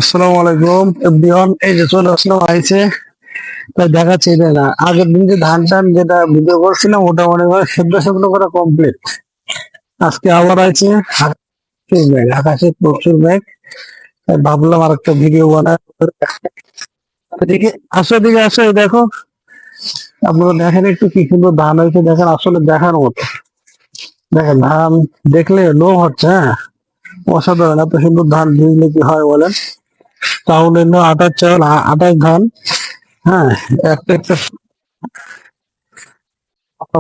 আসসালামু আলাইকুম এভরিওয়ান। এই যে চলে আসলাম আইছে, তাই দেখাচ্ছি এটা না। আগের দিন যে ধান টান যেটা ভিডিও করছিলাম ওটা মনে হয় সেদ্ধ সেদ্ধ করা কমপ্লিট। আজকে আবার আছে প্রচুর মেঘ, আকাশে প্রচুর মেঘ। তাই ভাবলাম আর একটা ভিডিও বানাই। এদিকে আসো, এদিকে আসো, এই দেখো। আপনারা দেখেন একটু কি সুন্দর ধান হয়েছে, দেখেন আসলে দেখার মতো। দেখেন ধান দেখলে লোভ হচ্ছে। হ্যাঁ, অসাধারণ। এত সুন্দর ধান ভিজলে কি হয় বলেন? চাউলের না, আটার চাউল, আটার ধান। হ্যাঁ, একটা একটা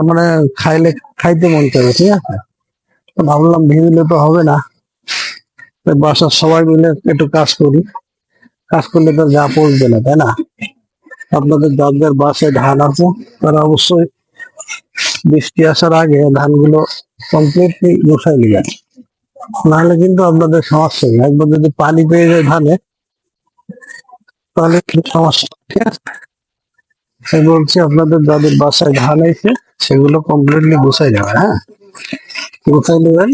মানে খাইলে খাইতে মন চাবে, ঠিক আছে। তো ভাবলাম ভিজলে তো হবে না, তাই বাসার সবাই মিলে একটু কাজ করি। কাজ করলে তো যা পড়বে না, তাই না? আপনাদের যার যার বাসায় ধান আছে তারা অবশ্যই বৃষ্টি আসার আগে ধানগুলো কমপ্লিটলি বসাই নেবেন। নাহলে কিন্তু আপনাদের সমস্যা নেই। একবার যদি পানি পেয়ে যায় ধানে, তাহলে কিন্তু সমস্যা, ঠিক আছে। তাই বলছি আপনাদের যাদের বাসায় ধান আছে সেগুলো কমপ্লিটলি বসাই যাবে। হ্যাঁ, বসাই নেবেন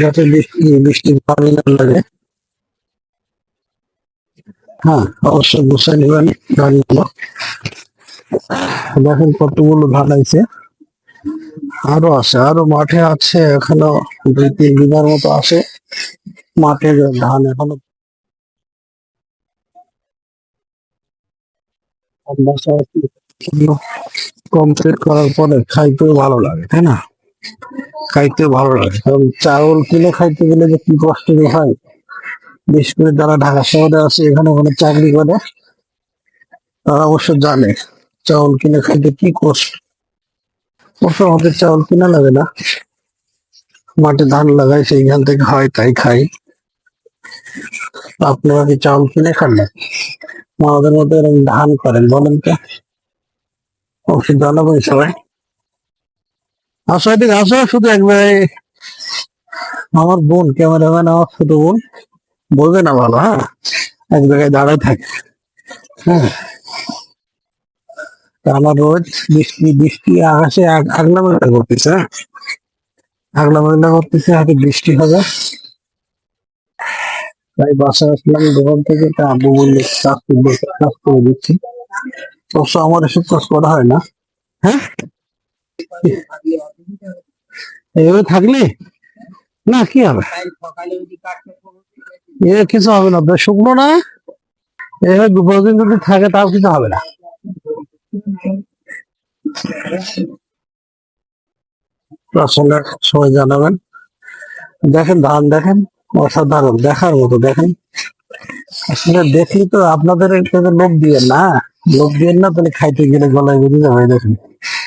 যাতে বৃষ্টির পানি না লাগে। হ্যাঁ, অবশ্যই বসাই নেবেন ধানগুলো। দেখেন কতগুলো ধান আছে, আরো আছে, আরো মাঠে আছে এখনো। 2-3 বিঘার মতো আছে মাঠে ধান এখনো। কমপ্লিট করার পরে খাইতেও ভালো লাগে, তাই না? খাইতেও ভালো লাগে, কারণ চাউল কিনে খাইতে গেলে যে কি কষ্ট যে হয়। বিশেষ করে যারা ঢাকা শহরে আছে, এখানে ওখানে চাকরি করে, তারা অবশ্য জানে চাউল কিনে খাইতে কি কষ্ট। অবশ্য আমাদের চাউল কিনা লাগে না, মাঠে ধান লাগাই সেইখান থেকে হয়, তাই খাই। আপনারা কি চাউল কিনে খান না? আমাদের মতো এরকম ধান করেন বলেন তো? অবশ্যই জানাবেন সবাই। আসো, এদিকে আসো, শুধু একবারে। আমার বোন ক্যামেরাম্যান, আমার ছোট বোন বলবে না ভালো। হ্যাঁ, এক জায়গায় দাঁড়ায় থাকে। হ্যাঁ, তা আমার রোজ বৃষ্টি বৃষ্টি আকাশে আগলা মেঘলা করতেছে। হ্যাঁ, আগলা মেঘলা করতেছে, হয়তো বৃষ্টি হবে। তাই বাসায় আসলাম দোকান থেকে, তা আব্বু বললে কাজ করে দিচ্ছি। অবশ্য আমার এসব কাজ করা হয় না। হ্যাঁ, এইভাবে থাকলে না কি হবে? এ কিছু হবে না, আপনার শুকনো না। এইভাবে 2-5 দিন যদি থাকে তাও কিছু হবে না। তো আসলে সবাই জানাবেন। দেখেন ধান, দেখেন অসাধারণ, দেখার মতো। দেখেন আসলে দেখলি তো আপনাদের একটু লোভ দিয়ে না, লোভ দিয়ে না, তাহলে খাইতে গেলে গলায় বেরিয়ে যাবে। দেখেন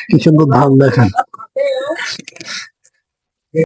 কি সুন্দর ধান, দেখেন।